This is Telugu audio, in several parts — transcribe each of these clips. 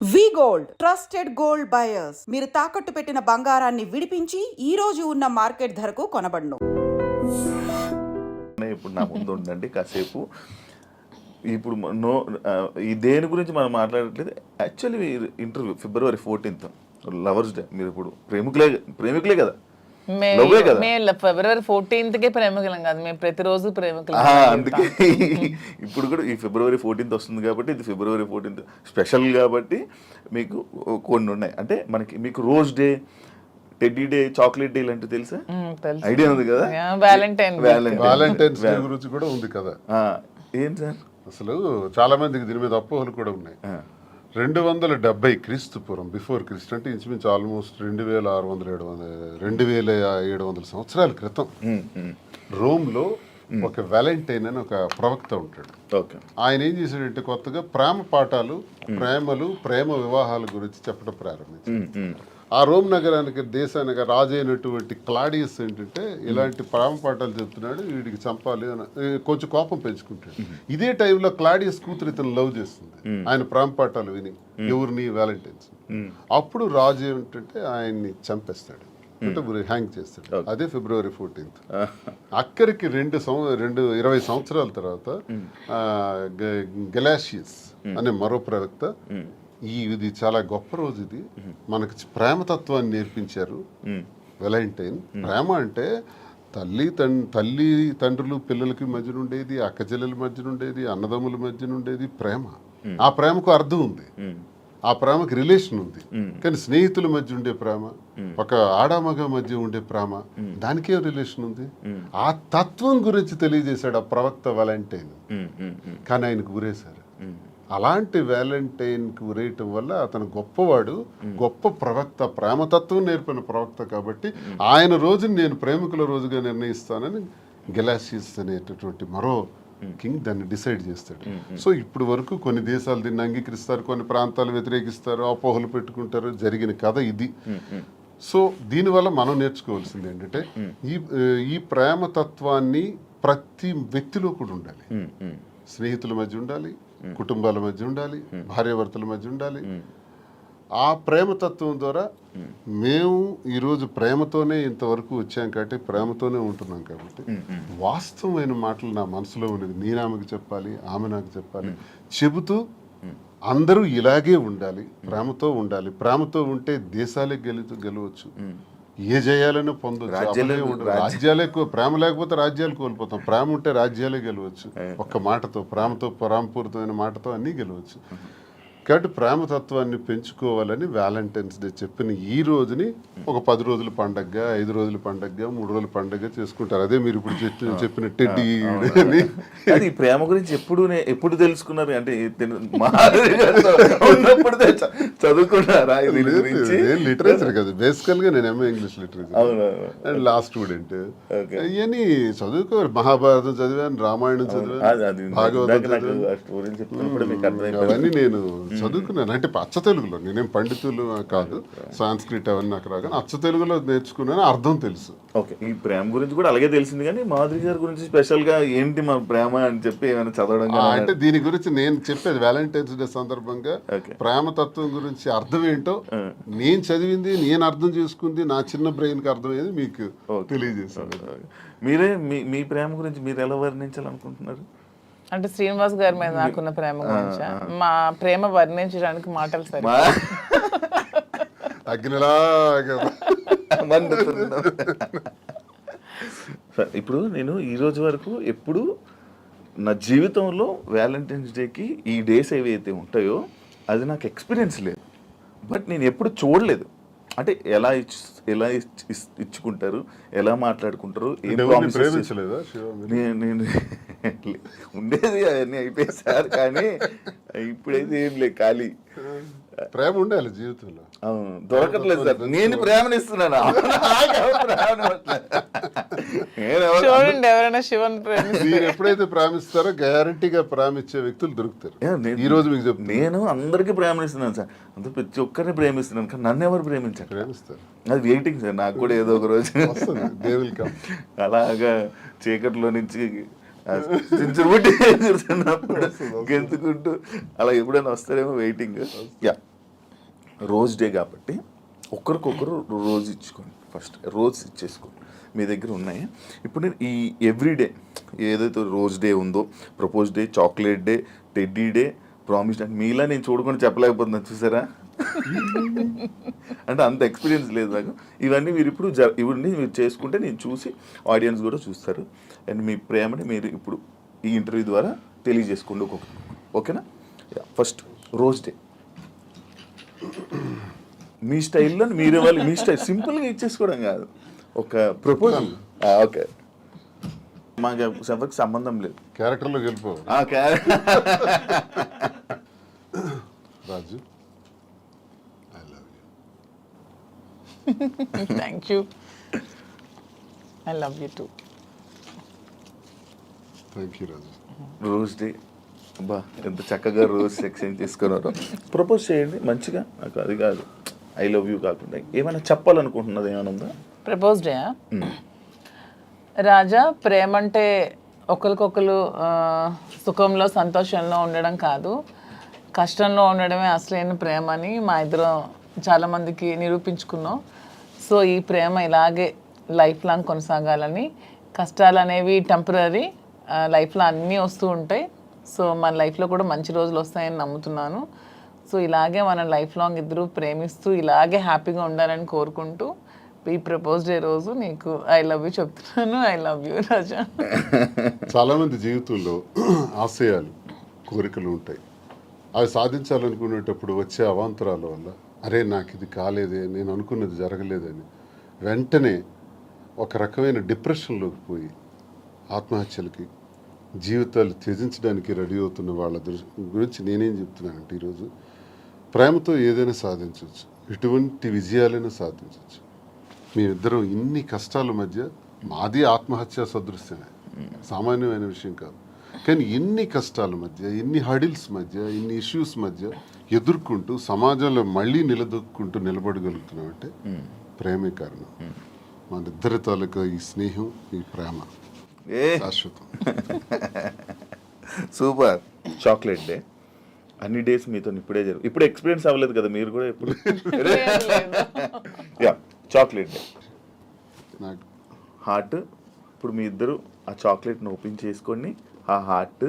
వి గోల్డ్ ట్రస్టెడ్ గోల్డ్ బయర్స్ మీరు తాకట్టు పెట్టిన బంగారాన్ని విడిపించి ఈ రోజు ఉన్న మార్కెట్ ధరకు కొనబడును. ఇప్పుడు నా ముందు ఉండండి కాసేపు. ఇప్పుడు ఈ దేని గురించి మనం మాట్లాడట్లేదు. Actually interview February 14th lovers day. మీరు ఇప్పుడు ప్రేమికులే కదా? February 14th ప్రేమికులం కాదు, మేము ప్రతిరోజు ప్రేమికులం. అందుకే ఇప్పుడు కూడా ఈ February 14th వస్తుంది కాబట్టి ఇది February 14th స్పెషల్ కాబట్టి మీకు కొన్ని ఉన్నాయి. అంటే మీకు rose day, teddy day, chocolate day ఇలాంటివి తెలుసా? ఐడియా ఉంది కదా? వ్యాలంటైన్స్ డే గురించి కూడా ఉంది కదా. ఏం సార్ అసలు చాలా మందికి దీని మీద అపోహలు కూడా ఉన్నాయి. 270 క్రీస్తు పూర్వం, బిఫోర్ క్రీస్తు, అంటే ఇంచుమించు ఆల్మోస్ట్ 2700 సంవత్సరాల క్రితం రోమ్లో ఒక వ్యాలంటైన్ అని ఒక ప్రవక్త ఉంటాడు. ఆయన ఏం చేశాడంటే కొత్తగా ప్రేమ పాఠాలు, ప్రేమ వివాహాల గురించి చెప్పడం ప్రారంభించాడు. ఆ రోమ్ నగరానికి, దేశానికి రాజు అయినటువంటి క్లాడియస్ ఏంటంటే ఇలాంటి ప్రేమ పాఠాలు చెప్తున్నాడు, వీడికి చంపాలి అని కొంచెం కోపం పెంచుకుంటాడు. ఇదే టైంలో క్లాడియస్ కూతురు ఇతను లవ్ చేస్తుంది, ఆయన ప్రేమ పాఠాలు విని, ఎవరిని, వ్యాలంటైన్స్. అప్పుడు రాజు ఏమిటంటే ఆయన్ని చంపేస్తాడు, అంటే హ్యాంగ్ చేస్తాడు. అదే February 14th. అక్కడికి 20 సంవత్సరాల తర్వాత గెలాషియస్ అనే మరో ప్రవక్త, ఇది చాలా గొప్ప రోజు, ఇది మనకి ప్రేమతత్వాన్ని నేర్పించారు వ్యాలంటైన్. ప్రేమ అంటే తల్లి తండ్రులు పిల్లలకి మధ్యన ఉండేది, అక్కచెల్లెల మధ్యన ఉండేది, అన్నదమ్ముల మధ్యన ఉండేది ప్రేమ. ఆ ప్రేమకు అర్థం ఉంది, ఆ ప్రేమకి రిలేషన్ ఉంది. కానీ స్నేహితుల మధ్య ఉండే ప్రేమ, ఒక ఆడామగ మధ్య ఉండే ప్రేమ, దానికే రిలేషన్ ఉంది. ఆ తత్వం గురించి తెలియజేశాడు ఆ ప్రవక్త వ్యాలంటైన్. కానీ ఆయనకు గురేశారు. అలాంటి వ్యాలంటైన్కి ఉరేయటం వల్ల అతను గొప్పవాడు, గొప్ప ప్రవక్త, ప్రేమతత్వం నేర్పిన ప్రవక్త. కాబట్టి ఆయన రోజుని నేను ప్రేమికుల రోజుగా నిర్ణయిస్తానని గెలాషియస్ అనేటటువంటి మరో కింగ్ దాన్ని డిసైడ్ చేస్తాడు. సో ఇప్పుడు వరకు కొన్ని దేశాలు దీన్ని అంగీకరిస్తారు, కొన్ని ప్రాంతాలు వ్యతిరేకిస్తారు, అపోహలు పెట్టుకుంటారు. జరిగిన కథ ఇది. సో దీనివల్ల మనం నేర్చుకోవాల్సింది ఏంటంటే ఈ ప్రేమతత్వాన్ని ప్రతి వ్యక్తిలో కూడా ఉండాలి. స్నేహితుల మధ్య ఉండాలి, కుటుంబాల మధ్య ఉండాలి, భార్యాభర్తల మధ్య ఉండాలి. ఆ ప్రేమతత్వం ద్వారా మేము ఈరోజు ప్రేమతోనే ఇంతవరకు వచ్చాం కాబట్టి, ప్రేమతోనే ఉంటున్నాం కాబట్టి, వాస్తవమైన మాటలు నా మనసులో ఉన్నది నేను ఆమెకు చెప్పాలి, ఆమె నాకు చెప్పాలి, చెబుతూ అందరూ ఇలాగే ఉండాలి, ప్రేమతో ఉండాలి. ప్రేమతో ఉంటే దేశాలే గెలవచ్చు, ఏ జయాలను పొందొచ్చు. రాజ్యాలే ప్రేమ లేకపోతే రాజ్యాలు కోల్పోతాం, ప్రేమ ఉంటే రాజ్యాలే గెలవచ్చు. ఒక్క మాటతో, ప్రేమపూరితమైన మాటతో అన్నీ గెలవచ్చు. కాబట్టి ప్రేమతత్వాన్ని పెంచుకోవాలని వ్యాలంటైన్స్ డే చెప్పిన ఈ రోజుని ఒక 10 రోజుల పండగగా, 5 రోజుల పండగగా, 3 రోజుల పండగగా చేసుకుంటారు. అదే మీరు ఇప్పుడు చెప్పిన టెడ్డీ అని. ఈ ప్రేమ గురించి ఎప్పుడు తెలుసుకున్నారు? అంటే చదువుకున్నారా? లిటరేచర్ కదా బేసికల్ గా. నేను MA English literature and law student. ఇవన్నీ చదువుకోవాలి. మహాభారతం చదివాను, రామాయణం చదివాను, భాగవతం చదివాను, అవన్నీ నేను చదువుకున్నాను. అంటే అచ్చ తెలుగులో, నేనేం పండితులు కాదు, సాంస్క్రిట్ అవన్నీ నాకు రాగానే అచ్చ తెలుగులో నేర్చుకున్నాను, అర్థం తెలుసు. ఓకే, ఈ ప్రేమ గురించి కూడా అలాగే తెలిసింది. కానీ మాధురి గారి గురించి స్పెషల్ గా ఏంటి మా ప్రేమ అని చెప్పి ఏమైనా చదవడం? అంటే దీని గురించి నేను చెప్పేది వ్యాలంటైన్స్ డే సందర్భంగా ప్రేమతత్వం గురించి అర్థం ఏంటో నేను చదివింది, నేను అర్థం చేసుకుంది, నా చిన్న బ్రెయిన్ కి అర్థమయ్యేది మీకు తెలియజేశాను. మీరే మీ ప్రేమ గురించి మీరు ఎలా వర్ణించాలనుకుంటున్నారు? అంటే శ్రీనివాస్ గారి మీద నాకున్న ప్రేమ గురించి, మా ప్రేమ వర్ణించడానికి మాటలు సరే. ఇప్పుడు నేను ఈ రోజు వరకు ఎప్పుడు నా జీవితంలో వ్యాలంటైన్స్ డేకి ఈ డేస్ ఏవైతే ఉంటాయో అది నాకు ఎక్స్పీరియన్స్ లేదు. బట్ నేను ఎప్పుడు చూడలేదు. అంటే ఎలా ఇచ్చుకుంటారు, ఎలా మాట్లాడుకుంటారు, నేను ఉండేది అవన్నీ అయిపోయేసారు. కానీ ఇప్పుడైతే ఏం లేదు, ఖాళీ. ప్రేమ ఉండాలి జీవితంలో. దొరకట్లేదు సార్. నేను ప్రేమనిస్తున్నాను. చూడండి, ఎవరైనా శివన్ మీరు ఎప్పుడైతే ప్రేమిస్తారో గ్యారంటీగా ప్రేమించే వ్యక్తులు దొరుకుతారు. ఈ రోజు మీకు చెప్తాను, నేను అందరికీ ప్రేమనిస్తున్నాను సార్. అంత ప్రతి ఒక్కరిని ప్రేమిస్తున్నాను. కానీ నన్ను ఎవరు ప్రేమించారు? ప్రేమిస్తారు. అది వెయిటింగ్ సార్. నాకు కూడా ఏదో ఒక రోజు అలాగా చీకట్లో నుంచి కూర్చున్నప్పుడు గెంతుకుంటూ అలా ఎప్పుడైనా వస్తారేమో వెయిటింగ్. యా, రోజ్ డే కాబట్టి ఒకరికొకరు రోజు ఇచ్చుకోండి. ఫస్ట్ రోజు ఇచ్చేసుకోండి. మీ దగ్గర ఉన్నాయి. ఇప్పుడు నేను ఈ ఎవ్రీడే ఏదైతే రోజ్ డే ఉందో, propose day, chocolate day, teddy day, promise day, మీలా నేను చూడకుండా చెప్పలేకపోతున్నాను చూసారా. అంటే అంత ఎక్స్పీరియన్స్ లేదు నాకు. ఇవన్నీ మీరు ఇప్పుడు ఇవన్నీ మీరు చేసుకుంటే నేను చూసి ఆడియన్స్ కూడా చూస్తారు. అండ్ మీ ప్రేమని మీరు ఇప్పుడు ఈ ఇంటర్వ్యూ ద్వారా తెలియజేసుకోండి ఒక్కొక్కరు. ఓకేనా? ఫస్ట్ రోజ్ డే మీ స్టైల్లో మీరు ఇవ్వాలి. మీ స్టైల్ సింపుల్గా ఇచ్చేసుకోవడం కాదు, ఒక ప్రపోజల్. ఓకే, మాకు ఎవరికి సంబంధం లేదు. క్యారెక్టర్లోకి వెళ్ళిపో Raju. I love you. Thank you. I love you too. Thank you Raju. Rose day, బా ఎంత చక్కగా రోజ్ ఎక్స్చేంజ్ చేసుకున్నారు. ప్రపోజ్ చేయండి మంచిగా. నాకు అది కాదు, ఐ లవ్ యూ కాకుండా ఏమైనా చెప్పాలనుకుంటున్నది ఏమైనా ఉందా? ప్రపోజ్ డే రాజా, ప్రేమ అంటే ఒకరికొకరు సుఖంలో సంతోషంలో ఉండడం కాదు, కష్టంలో ఉండడమే అసలైన ప్రేమ అని మా ఇద్దరం చాలామందికి నిరూపించుకున్నాం. సో ఈ ప్రేమ ఇలాగే లైఫ్ లాంగ్ కొనసాగాలని. కష్టాలు అనేవి టెంపరీ, లైఫ్లో అన్నీ వస్తూ ఉంటాయి. సో మన లైఫ్లో కూడా మంచి రోజులు వస్తాయని నమ్ముతున్నాను. సో ఇలాగే మన లైఫ్ లాంగ్ ఇద్దరు ప్రేమిస్తూ ఇలాగే హ్యాపీగా ఉండాలని కోరుకుంటూ ఈ ప్రపోజ్ డే రోజు నీకు ఐ లవ్ యూ చెప్తున్నాను. ఐ లవ్ యూ రాజా. చాలామంది జీవితంలో ఆశయాలు, కోరికలు ఉంటాయి. అవి సాధించాలనుకునేటప్పుడు వచ్చే అవాంతరాల వల్ల అరే నాకు ఇది కాలేదే, నేను అనుకున్నది జరగలేదని వెంటనే ఒక రకమైన డిప్రెషన్లోకి పోయి ఆత్మహత్యలకి, జీవితాలు త్యజించడానికి రెడీ అవుతున్న వాళ్ళ గురించి నేనేం చెప్తున్నానంటే ఈరోజు ప్రేమతో ఏదైనా సాధించవచ్చు, ఎటువంటి విజయాలైనా సాధించవచ్చు. మేమిద్దరం ఇన్ని కష్టాల మధ్య, మాది ఆత్మహత్య సదృశ్యమే, సామాన్యమైన విషయం కాదు. కానీ ఎన్ని కష్టాల మధ్య, ఎన్ని హడిల్స్ మధ్య, ఇన్ని ఇష్యూస్ మధ్య ఎదుర్కొంటూ సమాజంలో మళ్ళీ నిలబడగలుగుతున్నామంటే ప్రేమే కారణం. మన ఇద్దరి తాలూకా ఈ స్నేహం, ఈ ప్రేమ శాశ్వతం. సూపర్. చాక్లెట్ డే అన్ని డేస్ మీతో ఇప్పుడే ఇప్పుడు ఎక్స్పీరియన్స్ అవ్వలేదు కదా మీరు కూడా ఎప్పుడు. యా, చాక్లెట్ డే నాకు హార్ట్. ఇప్పుడు మీ ఇద్దరు ఆ చాక్లెట్ని ఓపెన్ చేసుకొని ఆ హార్ట్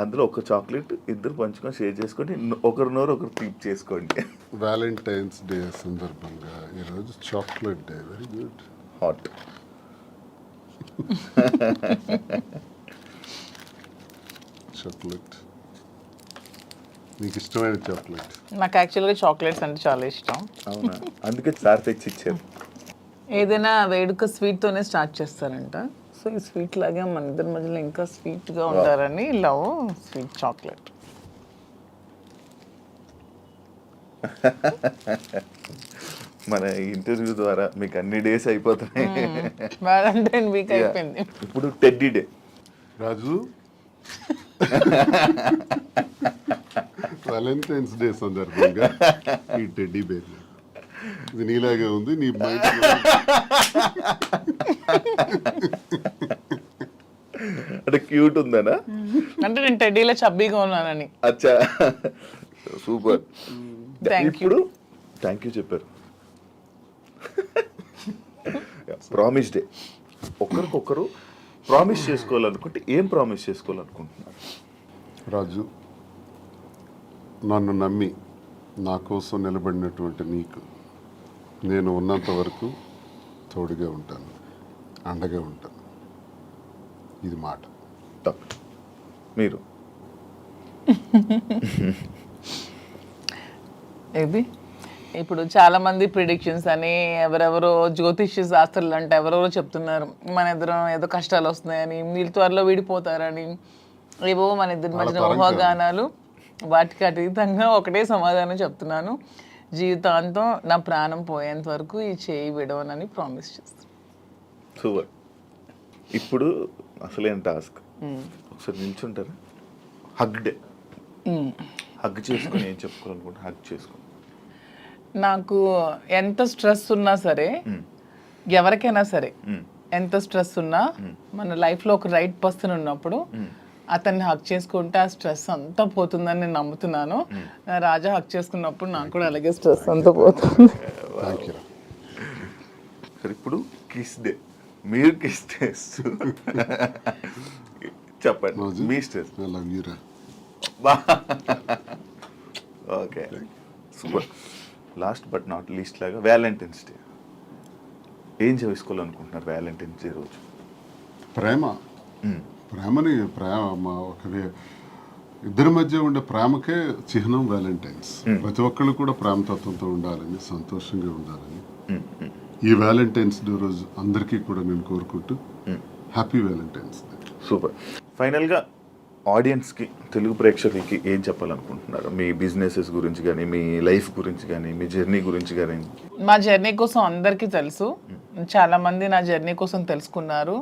అందులో ఒక చాక్లెట్ ఇద్దరు పంచుకొని షేర్ చేసుకొని ఒకరి నోరు ఒకరు క్లిప్ చేసుకోండి. వ్యాలంటైన్స్ డే సందర్భంగా ఈరోజు chocolate day. Very good. Hot. Chocolate, నీకు ఇష్టమైన చాక్లెట్? నాకు యాక్చువల్గా చాక్లెట్స్ అంటే చాలా ఇష్టం. అవునా? అందుకే సార్ తెచ్చి ఇచ్చారు. ఏదైనా వేడుక స్వీట్తోనే స్టార్ట్ చేస్తారంట. సో ఈ స్వీట్ లాగే మన ఇద్దరి మధ్యలో ఇంకా స్వీట్గా ఉంటారని లవ్ స్వీట్ చాక్లెట్. మన ఇంటర్వ్యూ ద్వారా మీకు అన్ని డేస్ అయిపోతున్నాయి. వ్యాలంటైన్ వీక్ అయిపోయింది. ఇప్పుడు టెడ్డీ డే. రాజు, వ్యాలంటైన్స్ డే సందర్భంగా ఈ టెడ్డీ బేర్ ఇది నీలాగే ఉంది, నీ మైండ్ అంటే క్యూట్ ఉందనా? అంటే నేను టెడ్డీలో చబ్బీగా ఉన్నానని. అచ్చా, సూపర్. Thank you. ఇప్పుడు థ్యాంక్ యూ చెప్పారు. Promise day. ఒకరికొకరు ప్రామిస్ చేసుకోవాలనుకుంటే ఏం ప్రామిస్ చేసుకోవాలనుకుంటున్నారు? రాజు, నన్ను నమ్మి నా కోసం నిలబడినటువంటి నీకు నేను ఉన్నంత వరకు తోడుగా ఉంటాను, అండగా ఉంటాను. ఇది మాట. తప్పు. మీరు ఇది ఇప్పుడు చాలా మంది ప్రిడిక్షన్స్ అని ఎవరెవరో జ్యోతిష్య శాస్త్రాలు అంటే ఎవరెవరో చెప్తున్నారు మన ఇద్దరం ఏదో కష్టాలు వస్తున్నాయని, వీళ్ళు త్వరలో విడిపోతారని, ఏవో మన ఇద్దరి మధ్యన ఊహాగానాలు. వాటికి అతీతంగా ఒకటే సమాధానం చెప్తున్నాను, జీవితాంతం నా ప్రాణం పోయేంత వరకు ఈ చేయి విడవనని ప్రామిస్ చేస్తాను. సూపర్. ఇప్పుడు అసలేం టాస్క్. ఒకసారి నిల్చుంటారా? Hug day. హగ్ చేసుకొని ఏం చెప్పుకోవాలనుకుంటే హగ్ చేసుకోండి. నాకు ఎంత స్ట్రెస్ ఉన్నా సరే, ఎవరికైనా సరే ఎంత స్ట్రెస్ ఉన్నా, మన లైఫ్లో ఒక రైట్ పర్సన్ ఉన్నప్పుడు అతన్ని హక్ చేసుకుంటే ఆ స్ట్రెస్ అంతా పోతుందని నేను నమ్ముతున్నాను. రాజా హక్ చేసుకున్నప్పుడు నాకు కూడా అలాగే స్ట్రెస్ అంతా పోతుంది. Thank you. సరే, ఇప్పుడు కిస్ డే, మీరు కిస్ చేస్తూ చెప్పండి మీ స్ట్రెస్. ఐ లవ్ యూ రా. Okay, super. Last but not least లాగా వ్యాలంటైన్స్ డే ఏం చేసుకోవాలనుకుంటున్నారు? వ్యాలంటైన్స్ డే రోజు ప్రేమని ఇద్దరి మధ్య ఉండే ప్రేమకే చిహ్నం వ్యాలంటైన్స్. ప్రతి ఒక్కళ్ళు కూడా ప్రేమతత్వంతో ఉండాలని, సంతోషంగా ఉండాలని ఈ వ్యాలంటైన్స్ డే రోజు అందరికీ కూడా నేను కోరుకుంటూ హ్యాపీ వ్యాలంటైన్స్ డే. సూపర్. ఫైనల్గా ఆడియన్స్కి, తెలుగు ప్రేక్షకులకి ఏం చెప్పాలనుకుంటున్నారు? మీ బిజినెసెస్ గురించి కానీ, మీ లైఫ్ గురించి కానీ, మీ జర్నీ గురించి కానీ. మా జర్నీ కోసం అందరికీ తెలుసు. చాలా మంది నా జర్నీ కోసం తెలుసుకున్నారు,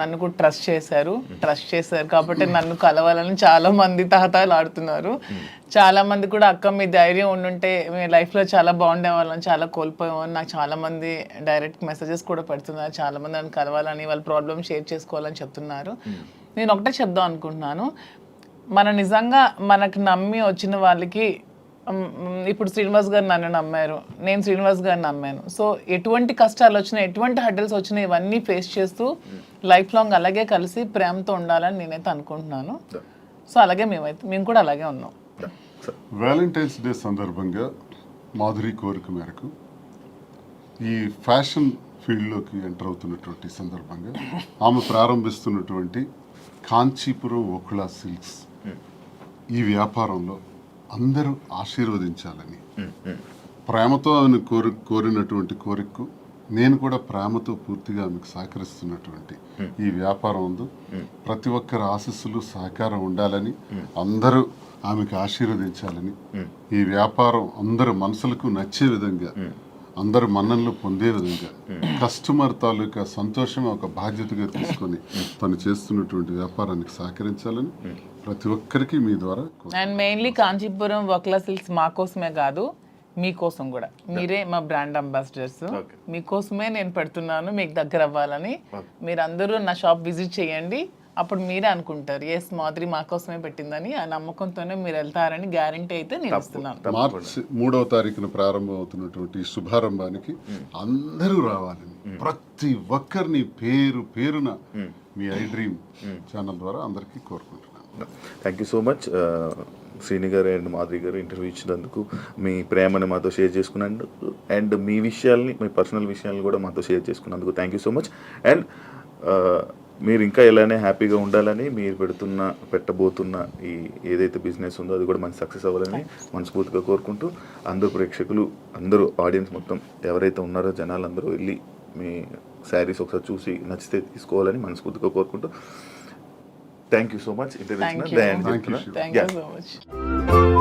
నన్ను కూడా ట్రస్ట్ చేశారు కాబట్టి నన్ను కలవాలని చాలా మంది తహతహలాడుతున్నారు. చాలా మంది కూడా అక్క మీ ధైర్యం ఉండుంటే మీ లైఫ్లో చాలా బాగుండేవాళ్ళని, చాలా కోల్పోయామని నాకు చాలా మంది డైరెక్ట్ మెసేజెస్ కూడా పెడుతున్నారు. చాలా మంది నన్ను కలవాలని, వాళ్ళ ప్రాబ్లమ్ షేర్ చేసుకోవాలని చెప్తున్నారు. నేను ఒకటే చెప్దాం అనుకుంటున్నాను, మన నిజంగా మనకు నమ్మి వచ్చిన వాళ్ళకి, ఇప్పుడు శ్రీనివాస్ గారు నన్ను నమ్మారు, నేను శ్రీనివాస్ గారిని నమ్మాను. సో ఎటువంటి కష్టాలు వచ్చినా, ఎటువంటి హడ్డల్స్ వచ్చినా ఇవన్నీ ఫేస్ చేస్తూ లైఫ్ లాంగ్ అలాగే కలిసి ప్రేమతో ఉండాలని నేనైతే అనుకుంటున్నాను. సో అలాగే మేము కూడా అలాగే ఉన్నాం. వ్యాలంటైన్స్ డే సందర్భంగా మాధురి కోరిక మేరకు ఈ ఫ్యాషన్ ఫీల్డ్లోకి ఎంటర్ అవుతున్నటువంటి సందర్భంగా ఆమె ప్రారంభిస్తున్నటువంటి కాంచీపురం ఓకులా సిల్క్స్ ఈ వ్యాపారంలో అందరూ ఆశీర్వదించాలని, ప్రేమతో ఆమెను కోరినటువంటి కోరికకు నేను కూడా ప్రేమతో పూర్తిగా ఆమెకు సహకరిస్తున్నటువంటి ఈ వ్యాపారం ఉంది. ప్రతి ఒక్కరి ఆశీస్సులు, సహకారం ఉండాలని, అందరూ ఆమెకు ఆశీర్వదించాలని, ఈ వ్యాపారం అందరు మనసులకు నచ్చే విధంగా, అందరు మన్ననలు పొందే విధంగా, కస్టమర్ తాలూకా సంతోషం ఒక బాధ్యతగా తీసుకొని తను చేస్తున్నటువంటి వ్యాపారానికి సహకరించాలని ప్రతి ఒక్కరికి మీ ద్వారా. అండ్ మెయిన్లీ కాంచీపురం వక్లా సిల్క్స్ మా కోసమే కాదు, మీకోసం కూడా. మీరే మా బ్రాండ్ అంబాసిడర్స్. మీకోసమే నేను పెడుతున్నాను, మీకు దగ్గర అవ్వాలని. మీరందరూ నా షాప్ విజిట్ చేయండి, అప్పుడు మీరే అనుకుంటారు ఎస్ మాధురి మా కోసమే పెట్టిందని. ఆ నమ్మకంతోనే మీరు వెళ్తారని గ్యారంటీ అయితే నేను ఇస్తున్నాను. మార్చి 3వ తారీఖున ప్రారంభం అవుతున్నటువంటి ఈ శుభారంభానికి అందరూ రావాలని ప్రతి ఒక్కరిని పేరు పేరున మీ ఐ డ్రీమ్ ఛానల్ ద్వారా అందరికీ కోరుకుంటున్నాను. Thank you so much Srini గారు అండ్ మాధురి గారు ఇంటర్వ్యూ ఇచ్చినందుకు, మీ ప్రేమని మాతో షేర్ చేసుకున్నందుకు, అండ్ మీ విషయాల్ని, మీ పర్సనల్ విషయాలను కూడా మాతో షేర్ చేసుకున్నందుకు thank you so much. And మీరు ఇంకా ఇలానే హ్యాపీగా ఉండాలని, మీరు పెట్టబోతున్న ఈ ఏదైతే బిజినెస్ ఉందో అది కూడా మంచి సక్సెస్ అవ్వాలని మనస్ఫూర్తిగా కోరుకుంటూ, అందరూ ప్రేక్షకులు, అందరూ ఆడియన్స్ మొత్తం ఎవరైతే ఉన్నారో జనాలందరూ వెళ్ళి మీ శారీస్ ఒకసారి చూసి నచ్చితే తీసుకోవాలని మనస్ఫూర్తిగా కోరుకుంటూ thank you so much. Thank you so much.